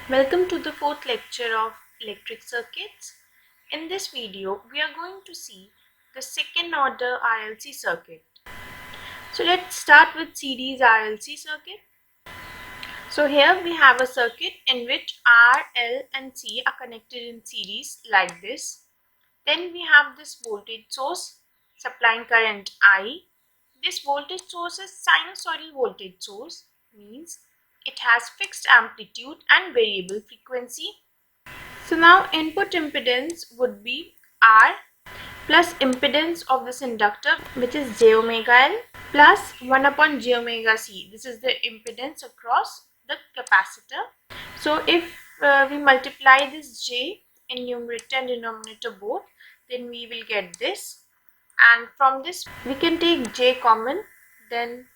Welcome to the fourth lecture of electric circuits. In this video, we are going to see the second order RLC circuit. So let's start with series RLC circuit. So here we have a circuit in which R, L and C are connected in series like this. Then we have this voltage source supplying current I. This voltage source is sinusoidal voltage source, means it has fixed amplitude and variable frequency. So now input impedance would be R plus impedance of this inductor, which is j omega L, plus 1 upon j omega C. This is the impedance across the capacitor. So if we multiply this j in numerator and denominator both, then we will get this, and from this we can take j common. Then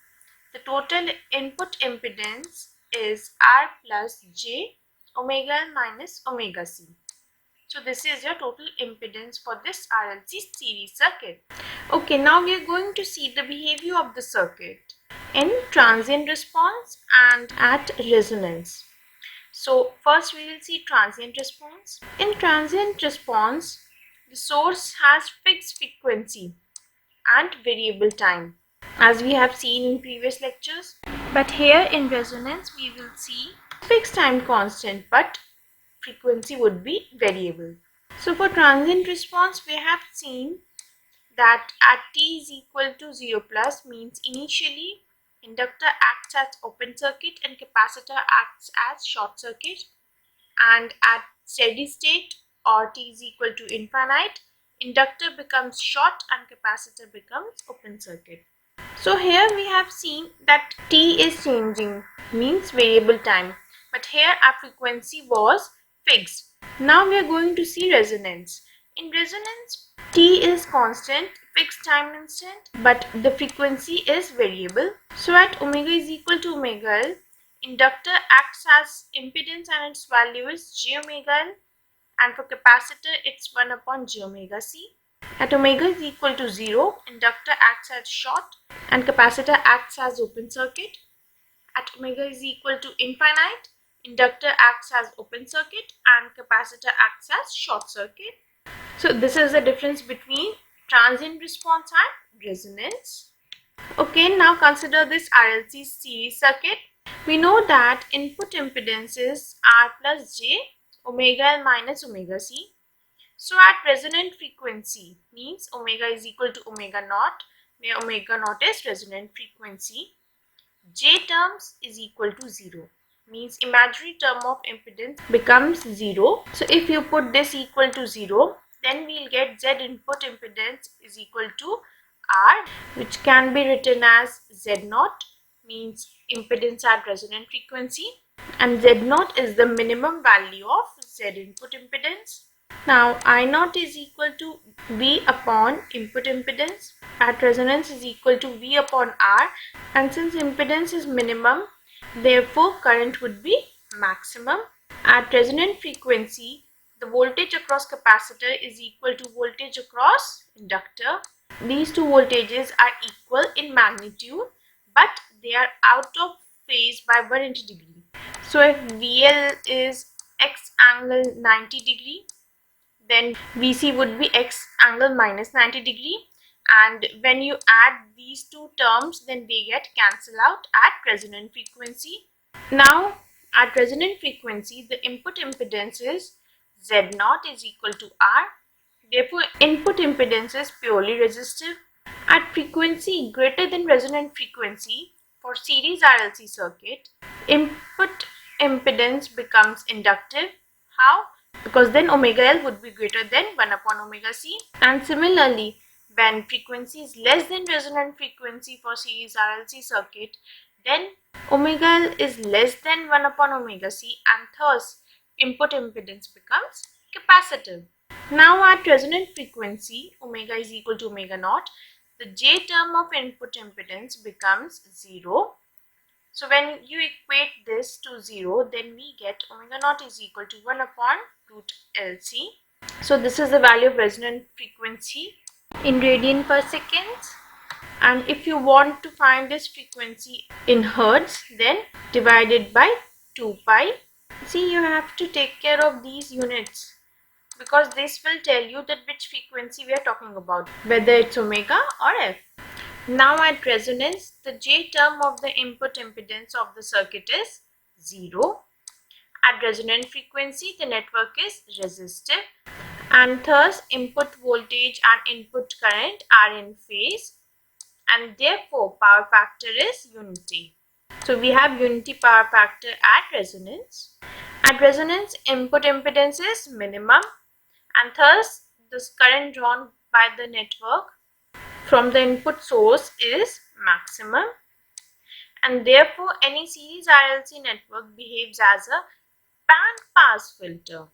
the total input impedance is R plus j omega L minus omega C. So this is your total impedance for this RLC series circuit. Okay, now we are going to see the behavior of the circuit in transient response and at resonance. So first we will see transient response. In transient response, the source has fixed frequency and variable time, as we have seen in previous lectures. But here in resonance we will see fixed time constant, but frequency would be variable. So for transient response, we have seen that at t is equal to 0 plus means initially inductor acts as open circuit and capacitor acts as short circuit, and at steady state or t is equal to infinite, inductor becomes short and capacitor becomes open circuit. So here we have seen that t is changing, means variable time, but here our frequency was fixed. Now we are going to see resonance. In resonance, t is constant, fixed time instant, but the frequency is variable. So at omega is equal to omega L, inductor acts as impedance and its value is j omega L, and for capacitor it's 1 upon j omega C. At omega is equal to 0, inductor acts as short and capacitor acts as open circuit. At omega is equal to infinite, inductor acts as open circuit and capacitor acts as short circuit. So this is the difference between transient response and resonance. Okay, now consider this RLC series circuit. We know that input impedance is R plus j omega L minus omega C. So at resonant frequency, means omega is equal to omega naught, where omega naught is resonant frequency, j terms is equal to 0, means imaginary term of impedance becomes 0. So if you put this equal to 0, then we'll get z input impedance is equal to R, which can be written as z naught, means impedance at resonant frequency, and z naught is the minimum value of z input impedance. Now I naught is equal to V upon input impedance at resonance is equal to V upon R, and since impedance is minimum, therefore current would be maximum. At resonant frequency, the voltage across capacitor is equal to voltage across inductor. These two voltages are equal in magnitude, but they are out of phase by 180 degree. So if VL is x angle 90 degree, then VC would be x angle minus 90 degree, and when you add these two terms, then they get cancelled out at resonant frequency. Now at resonant frequency, the input impedance is Z naught is equal to R, therefore input impedance is purely resistive. At frequency greater than resonant frequency for series RLC circuit, input impedance becomes inductive. How? Because then omega L would be greater than 1 upon omega C. And similarly, when frequency is less than resonant frequency for series RLC circuit, then omega L is less than 1 upon omega C, and thus input impedance becomes capacitive. Now at resonant frequency, omega is equal to omega naught, the j term of input impedance becomes 0. So when you equate this to 0, then we get omega naught is equal to 1 upon root LC. So this is the value of resonant frequency in radian per second. And if you want to find this frequency in hertz, then divide it by 2 pi. See, you have to take care of these units because this will tell you that which frequency we are talking about, whether it's omega or F. Now at resonance, the J term of the input impedance of the circuit is 0. At resonant frequency, the network is resistive and thus input voltage and input current are in phase and therefore power factor is unity. So we have unity power factor at resonance. At resonance, input impedance is minimum and thus the current drawn by the network from the input source is maximum, and therefore any series RLC network behaves as a band pass filter.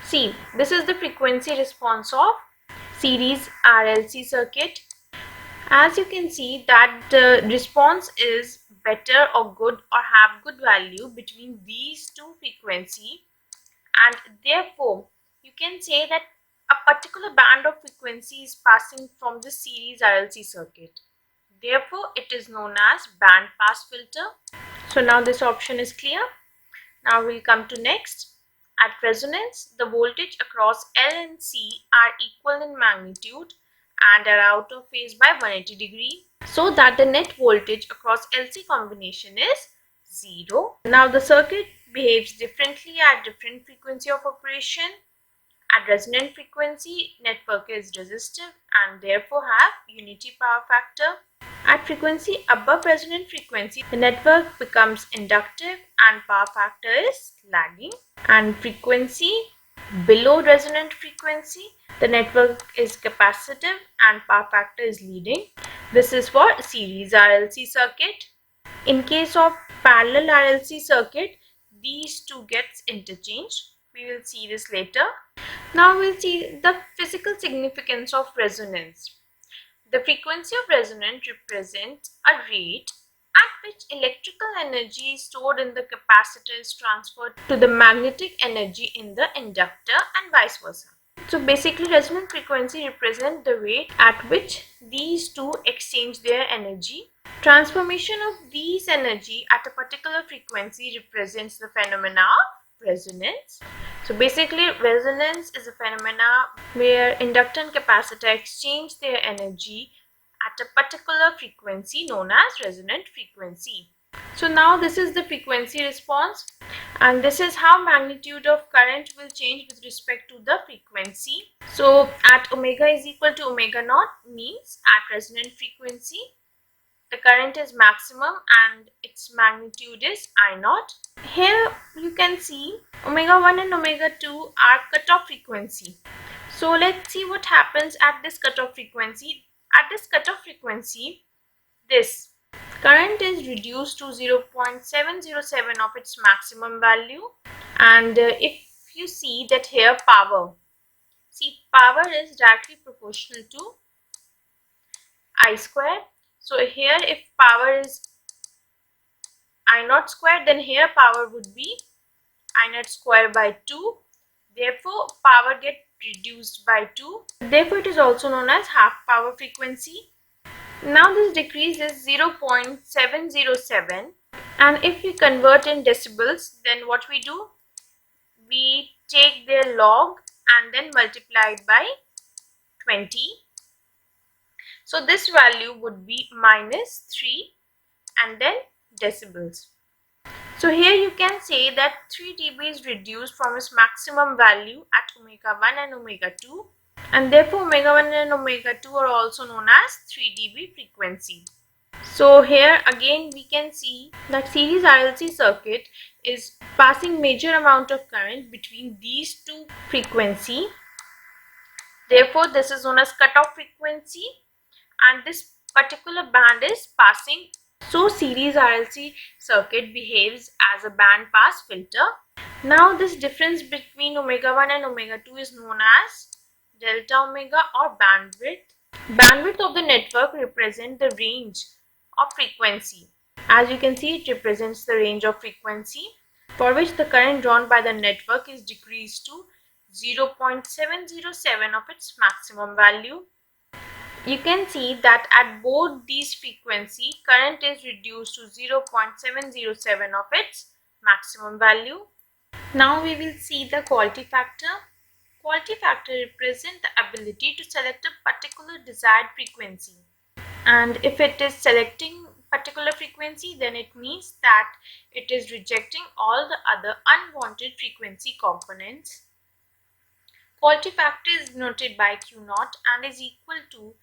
See, this is the frequency response of series RLC circuit. As you can see that the response is better or good or have good value between these two frequency, and therefore you can say that a particular band of frequency is passing from the series RLC circuit. Therefore, it is known as band pass filter. So now this option is clear. Now we'll come to next. At resonance, the voltage across L and C are equal in magnitude and are out of phase by 180 degree, so that the net voltage across LC combination is 0. Now the circuit behaves differently at different frequency of operation. At resonant frequency, network is resistive and therefore have unity power factor. At frequency above resonant frequency, the network becomes inductive and power factor is lagging. And frequency below resonant frequency, the network is capacitive and power factor is leading. This is for series RLC circuit. In case of parallel RLC circuit, these two gets interchanged. We will see this later. Now we'll see the physical significance of resonance. The frequency of resonance represents a rate at which electrical energy stored in the capacitor is transferred to the magnetic energy in the inductor and vice versa. So basically, resonant frequency represents the rate at which these two exchange their energy. Transformation of these energy at a particular frequency represents the phenomena of resonance. So basically, resonance is a phenomena where inductor and capacitor exchange their energy at a particular frequency known as resonant frequency. So now this is the frequency response, and this is how magnitude of current will change with respect to the frequency. So at omega is equal to omega naught means at resonant frequency the current is maximum and its magnitude is I naught. Here you can see omega 1 and omega 2 are cutoff frequency. So let's see what happens at this cutoff frequency. At this cutoff frequency, this current is reduced to 0.707 of its maximum value, and if you see that here power is directly proportional to I square. So here if power is I naught square, then here power would be I naught square by 2. Therefore power get reduced by 2. Therefore it is also known as half power frequency. Now this decrease is 0.707, and if we convert in decibels, then what we do? We take their log and then multiply it by 20. So this value would be -3 and then decibels. So here you can say that 3 dB is reduced from its maximum value at omega 1 and omega 2, and therefore omega 1 and omega 2 are also known as 3 dB frequency. So here again we can see that series RLC circuit is passing major amount of current between these two frequency. Therefore this is known as cutoff frequency, and this particular band is passing. So series RLC circuit behaves as a band pass filter. Now this difference between omega 1 and omega 2 is known as delta omega or bandwidth. Bandwidth of the network represents the range of frequency. As you can see, it represents the range of frequency for which the current drawn by the network is decreased to 0.707 of its maximum value. You can see that at both these frequency, current is reduced to 0.707 of its maximum value. Now we will see the quality factor. Quality factor represents the ability to select a particular desired frequency. And if it is selecting particular frequency, then it means that it is rejecting all the other unwanted frequency components. Quality factor is denoted by Q naught and is equal to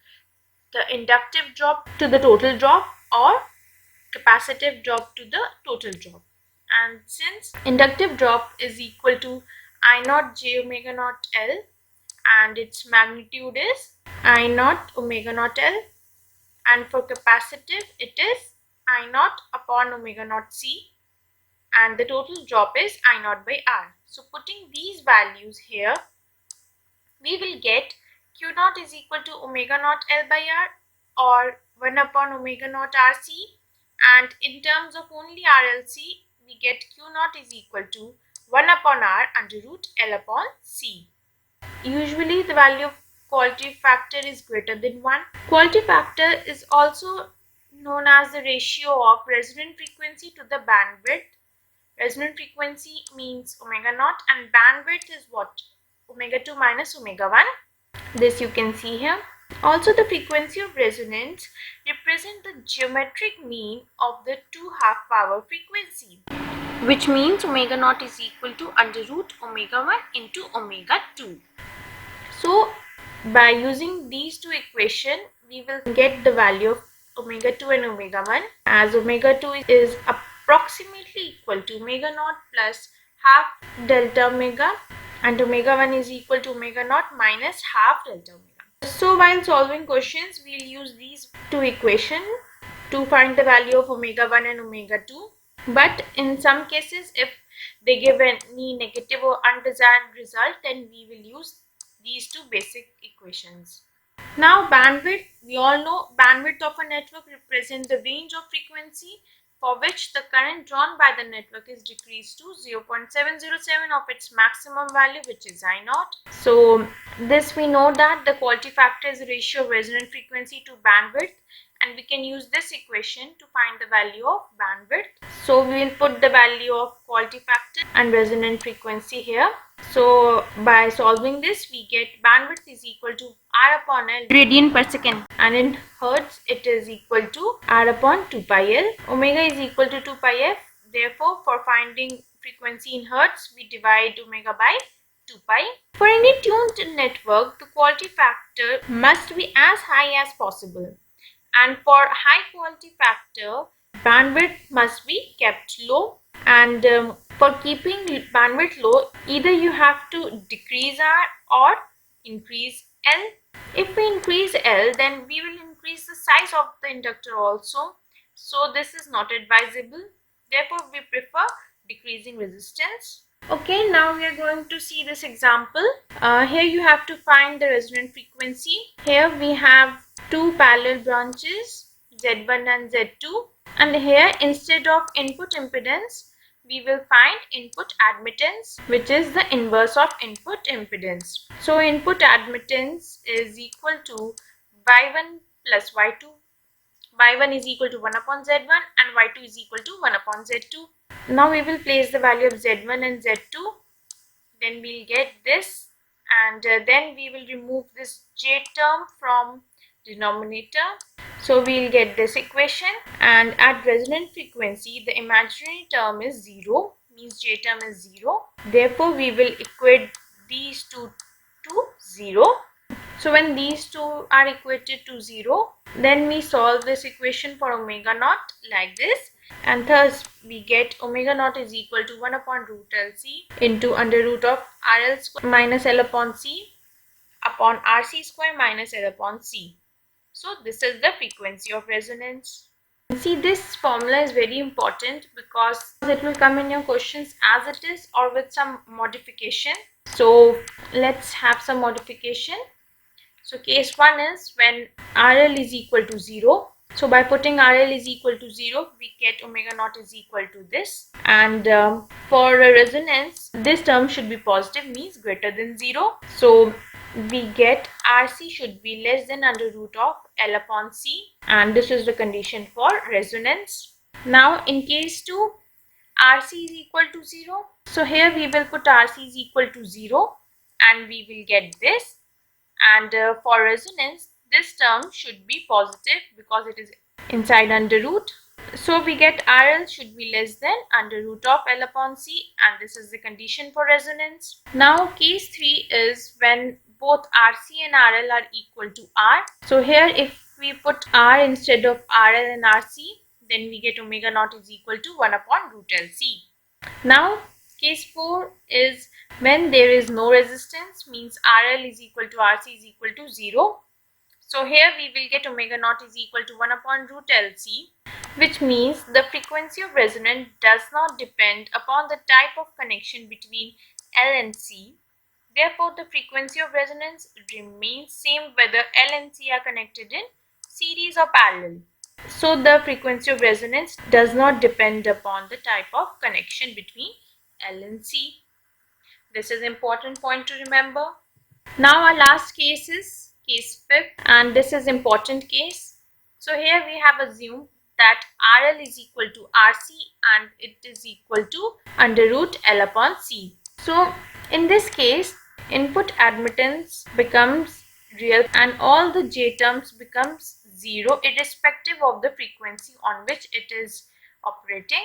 the inductive drop to the total drop or capacitive drop to the total drop. And since inductive drop is equal to I naught j omega naught L and its magnitude is I naught omega naught L, and for capacitive it is I naught upon omega naught C, and the total drop is I naught by R. So putting these values here, we will get Q naught is equal to omega naught L by R or 1 upon omega naught RC, and in terms of only RLC, we get Q naught is equal to 1 upon R under root L upon C. Usually the value of quality factor is greater than 1. Quality factor is also known as the ratio of resonant frequency to the bandwidth. Resonant frequency means omega naught and bandwidth is what? Omega 2 minus omega 1. This you can see here. Also, the frequency of resonance represents the geometric mean of the two half power frequency, which means omega naught is equal to under root omega 1 into omega 2. So by using these two equations, we will get the value of omega 2 and omega 1, as omega 2 is approximately equal to omega naught plus half delta omega, and omega 1 is equal to omega naught minus half delta omega. So while solving questions, we will use these two equations to find the value of omega 1 and omega 2. But in some cases, if they give any negative or undesired result, then we will use these two basic equations. Now bandwidth, we all know bandwidth of a network represents the range of frequency for which the current drawn by the network is decreased to 0.707 of its maximum value, which is I naught. So this we know that the quality factor is the ratio of resonant frequency to bandwidth, and we can use this equation to find the value of bandwidth. So we will put the value of quality factor and resonant frequency here. So by solving this, we get bandwidth is equal to R upon L radian per second, and in hertz it is equal to R upon 2 pi L. Omega is equal to 2 pi F. Therefore, for finding frequency in hertz, we divide omega by 2 pi. For any tuned network, the quality factor must be as high as possible. And for high quality factor, bandwidth must be kept low. And for keeping bandwidth low, either you have to decrease R or increase L. If we increase L, then we will increase the size of the inductor also. So this is not advisable. Therefore, we prefer decreasing resistance. Okay, now we are going to see this example. Here you have to find the resonant frequency. Here we have two parallel branches, Z1 and Z2. And here, instead of input impedance, we will find input admittance, which is the inverse of input impedance. So input admittance is equal to Y1 plus Y2. Y1 is equal to 1 upon Z1 and Y2 is equal to 1 upon Z2. Now we will place the value of Z1 and Z2. Then we'll get this, and then we will remove this J term from denominator. So we'll get this equation, and at resonant frequency the imaginary term is 0, means J term is 0. Therefore we will equate these two to 0. So when these two are equated to 0, then we solve this equation for omega naught like this, and thus we get omega naught is equal to 1 upon root LC into under root of RL square minus L upon C upon RC square minus L upon C. So this is the frequency of resonance. See, this formula is very important because it will come in your questions as it is or with some modification. So let's have some modification. So case 1 is when RL is equal to 0. So by putting RL is equal to 0, we get omega naught is equal to this. And for resonance, this term should be positive, means greater than 0. So we get RC should be less than under root of L upon C, and this is the condition for resonance. Now in case 2, RC is equal to 0. So here we will put RC is equal to 0 and we will get this. And for resonance, this term should be positive because it is inside under root. So we get RL should be less than under root of L upon C, and this is the condition for resonance. Now case 3 is when both RC and RL are equal to R. So here if we put R instead of RL and RC, then we get omega naught is equal to 1 upon root LC. Now case 4 is when there is no resistance, means RL is equal to RC is equal to 0. So here we will get omega naught is equal to 1 upon root LC, which means the frequency of resonance does not depend upon the type of connection between L and C. Therefore, the frequency of resonance remains same whether L and C are connected in series or parallel. So the frequency of resonance does not depend upon the type of connection between L and C. This is an important point to remember. Now our last case is case 5, and this is important case. So here we have assumed that RL is equal to RC and it is equal to under root L upon C. So in this case, input admittance becomes real and all the J terms becomes 0 irrespective of the frequency on which it is operating.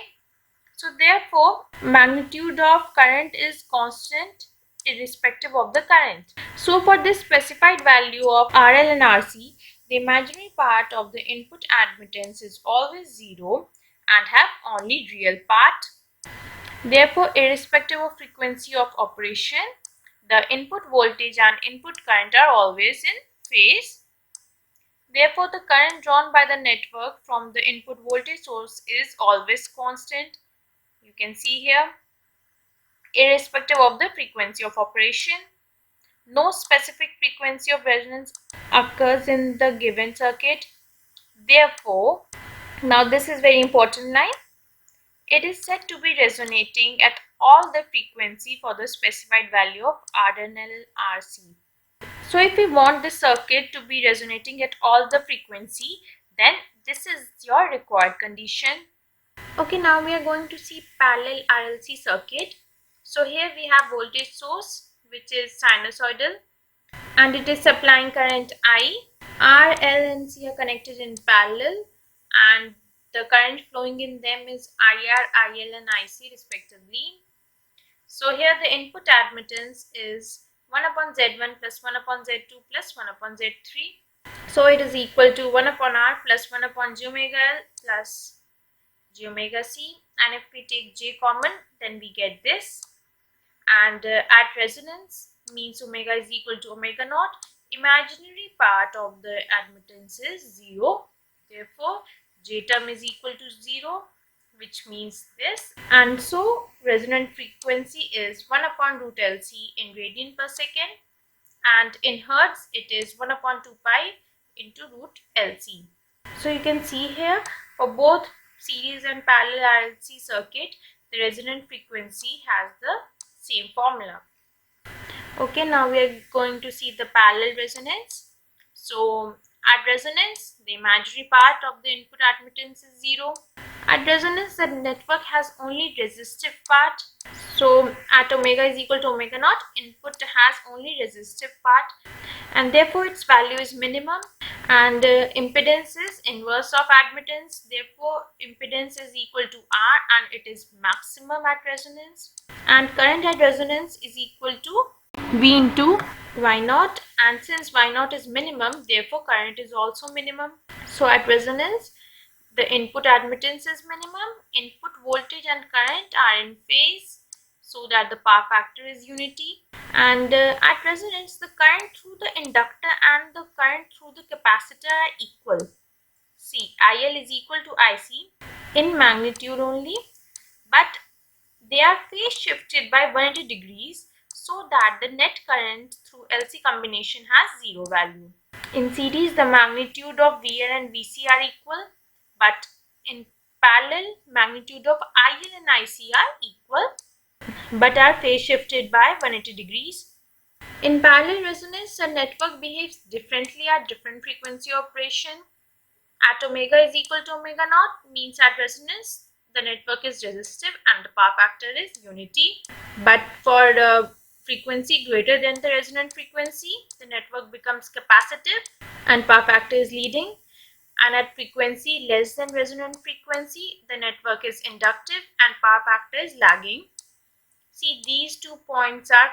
So therefore, magnitude of current is constant irrespective of the current. So for this specified value of RL and RC, the imaginary part of the input admittance is always 0 and have only real part. Therefore, irrespective of frequency of operation, the input voltage and input current are always in phase. Therefore, the current drawn by the network from the input voltage source is always constant. You can see here, irrespective of the frequency of operation. No specific frequency of resonance occurs in the given circuit. Therefore, now this is very important line. It is said to be resonating at all the frequency for the specified value of R and L RC. So if we want the circuit to be resonating at all the frequency, then this is your required condition. Okay, now we are going to see parallel RLC circuit. So here we have voltage source which is sinusoidal and it is supplying current I. R, L and C are connected in parallel and the current flowing in them is IR, IL and IC respectively. So here the input admittance is 1 upon Z1 plus 1 upon Z2 plus 1 upon Z3. So it is equal to 1 upon R plus 1 upon J omega L plus J omega C, and if we take J common then we get this, and at resonance means omega is equal to omega naught. Imaginary part of the admittance is 0. Therefore, J term is equal to 0, which means this. And so, resonant frequency is 1 upon root LC in radian per second. And in hertz, it is 1 upon 2 pi into root LC. So, you can see here, for both series and parallel RLC circuit, the resonant frequency has the same formula. Okay, now we are going to see the parallel resonance. So at resonance, the imaginary part of the input admittance is 0. At resonance, the network has only resistive part. So at omega is equal to omega naught, input has only resistive part and therefore its value is minimum, and impedance is inverse of admittance. Therefore impedance is equal to R and it is maximum at resonance, and current at resonance is equal to V into Y naught, and since Y naught is minimum, therefore current is also minimum. So at resonance, the input admittance is minimum, input voltage and current are in phase so that the power factor is unity, and at resonance the current through the inductor and the current through the capacitor are equal. See, IL is equal to IC in magnitude only, but they are phase shifted by 180 degrees so that the net current through LC combination has 0 value. In series, the magnitude of VL and VC are equal, but in parallel, magnitude of IL and IC are equal, but are phase shifted by 180 degrees. In parallel resonance, the network behaves differently at different frequency operation. At omega is equal to omega naught means at resonance, the network is resistive and the power factor is unity. But for the frequency greater than the resonant frequency, the network becomes capacitive and power factor is leading. And at frequency less than resonant frequency, the network is inductive and power factor is lagging. See, these 2 points are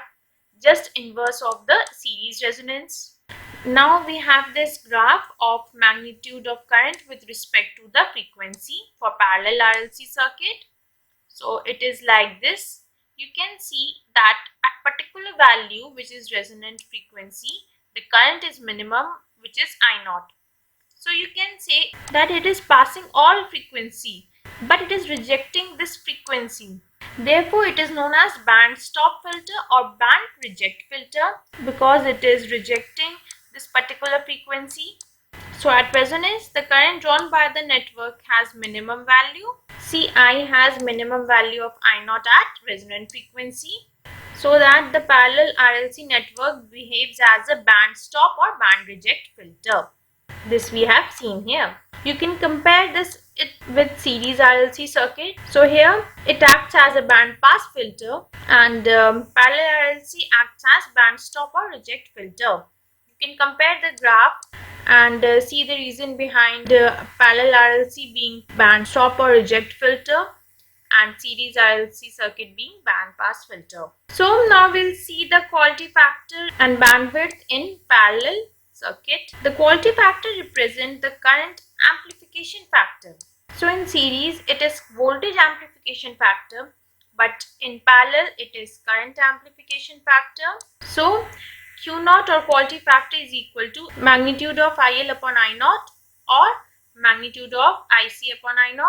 just inverse of the series resonance. Now we have this graph of magnitude of current with respect to the frequency for parallel RLC circuit. So it is like this. You can see that at particular value, which is resonant frequency, the current is minimum, which is I0. So you can say that it is passing all frequency, but it is rejecting this frequency. Therefore, it is known as band stop filter or band reject filter because it is rejecting this particular frequency. So at resonance, the current drawn by the network has minimum value. Ci has minimum value of I0 at resonant frequency, so that the parallel RLC network behaves as a band stop or band reject filter. This we have seen here. You can compare this with series RLC circuit. So here it acts as a band pass filter and parallel RLC acts as band stop or reject filter. You can compare the graph and see the reason behind parallel RLC being band stop or reject filter and series RLC circuit being band pass filter. So now we'll see the quality factor and bandwidth in parallel circuit. The quality factor represents the current amplification factor. So in series it is voltage amplification factor, but in parallel it is current amplification factor. So Q0 or quality factor is equal to magnitude of IL upon I0 or magnitude of IC upon I0,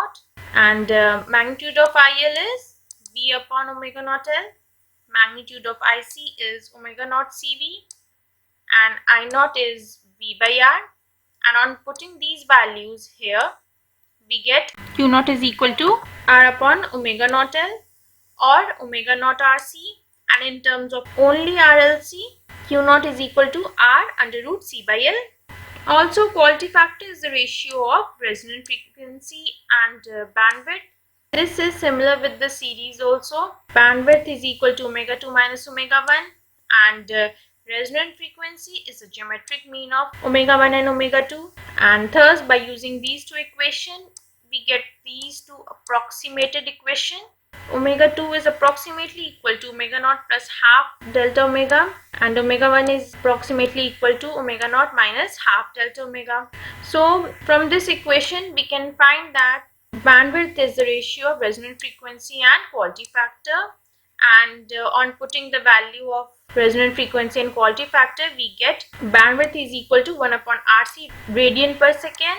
and magnitude of IL is V upon omega naught L, magnitude of IC is omega naught CV, and I0 is V by R. And on putting these values here, we get Q0 is equal to R upon omega naught L or omega naught RC, and in terms of only RLC, Q0 is equal to R under root C by L. Also, quality factor is the ratio of resonant frequency and bandwidth. This is similar with the series also. Bandwidth is equal to omega 2 minus omega 1, and resonant frequency is the geometric mean of omega 1 and omega 2. And thus, by using these two equations, we get these two approximated equations. Omega 2 is approximately equal to omega naught plus half delta omega, and omega 1 is approximately equal to omega naught minus half delta omega. So from this equation we can find that bandwidth is the ratio of resonant frequency and quality factor, and on putting the value of resonant frequency and quality factor, we get bandwidth is equal to 1 upon RC radian per second,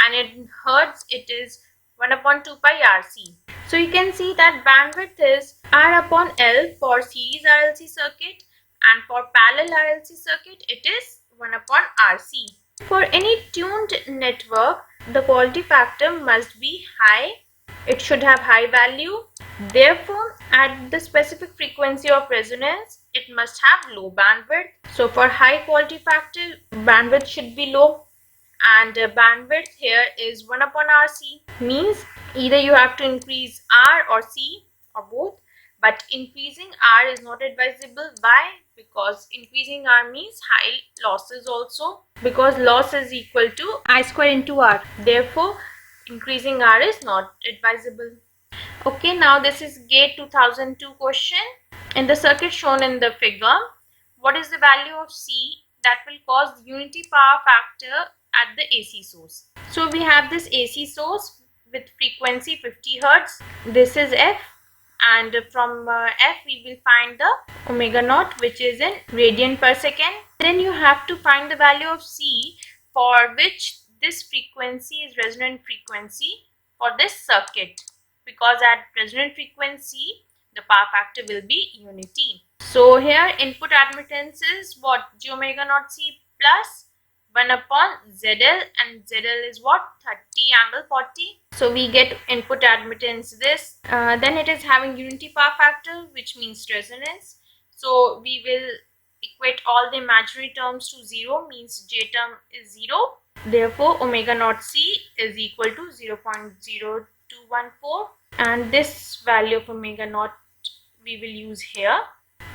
and in hertz it is 1 upon 2 pi RC. So you can see that bandwidth is R upon L for series RLC circuit, and for parallel RLC circuit it is 1 upon RC. For any tuned network, the quality factor must be high. It should have high value. Therefore, at the specific frequency of resonance, it must have low bandwidth. So for high quality factor, bandwidth should be low, and bandwidth here is 1 upon RC. Means either you have to increase R or C or both, but increasing R is not advisable. Why? Because increasing R means high losses also, because loss is equal to I square into R. Therefore, increasing R is not advisable. Okay, now this is GATE 2002 question. In the circuit shown in the figure, what is the value of C that will cause unity power factor at the AC source? So we have this AC source with frequency 50 Hz. This is F, and from F we will find the omega naught, which is in radian per second. Then you have to find the value of C, for which this frequency is resonant frequency for this circuit, because at resonant frequency the power factor will be unity. So here input admittance is what? J omega naught C plus 1 upon ZL, and ZL is what? 30 angle 40. So we get input admittance this. Then it is having unity power factor, which means resonance. So we will equate all the imaginary terms to 0, means J term is 0. Therefore, omega naught C is equal to 0.0214. and this value of omega naught we will use here.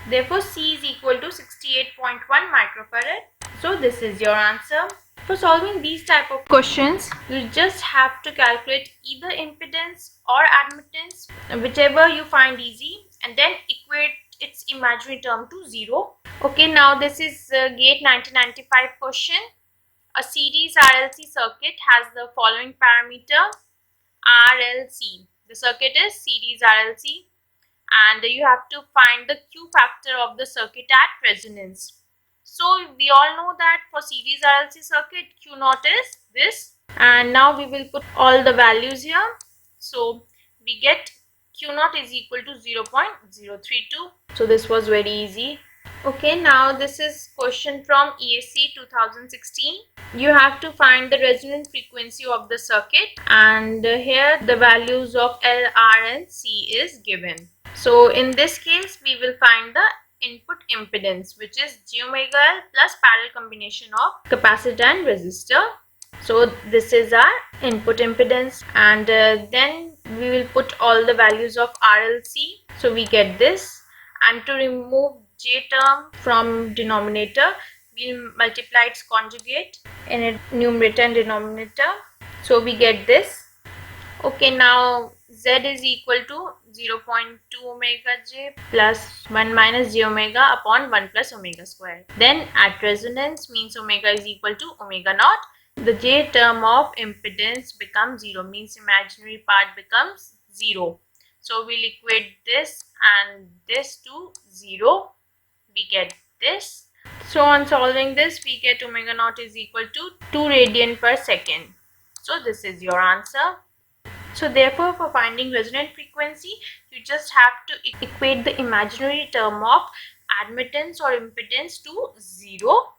Therefore, C is equal to 68.1 microfarad. So this is your answer. For solving these type of questions, you just have to calculate either impedance or admittance, whichever you find easy, and then equate its imaginary term to 0. Okay, now this is GATE 1995 question. A series RLC circuit has the following parameter RLC. The circuit is series RLC, and you have to find the Q factor of the circuit at resonance. So we all know that for series RLC circuit, Q naught is this, and now we will put all the values here. So we get Q naught is equal to 0.032. So this was very easy. Okay, now this is question from ESC 2016. You have to find the resonance frequency of the circuit, and here the values of L, R and C is given. So in this case, we will find the input impedance, which is J omega L plus parallel combination of capacitor and resistor. So this is our input impedance, and then we will put all the values of RLC. So we get this, and to remove J term from denominator, we'll multiply its conjugate in a numerator and denominator. So we get this. Okay, now Z is equal to 0.2 omega J plus 1 minus J omega upon 1 plus omega square. Then at resonance means omega is equal to omega naught. The J term of impedance becomes 0, means imaginary part becomes 0. So we'll equate this and this to 0. We get this. So on solving this, we get omega naught is equal to 2 radian per second. So this is your answer. So therefore, for finding resonant frequency, you just have to equate the imaginary term of admittance or impedance to 0.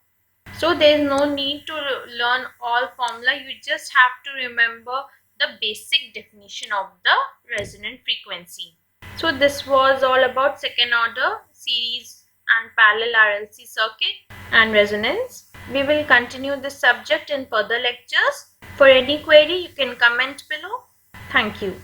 So there is no need to learn all formula. You just have to remember the basic definition of the resonant frequency. So this was all about second order series and parallel RLC circuit and resonance. We will continue this subject in further lectures. For any query, you can comment below. Thank you.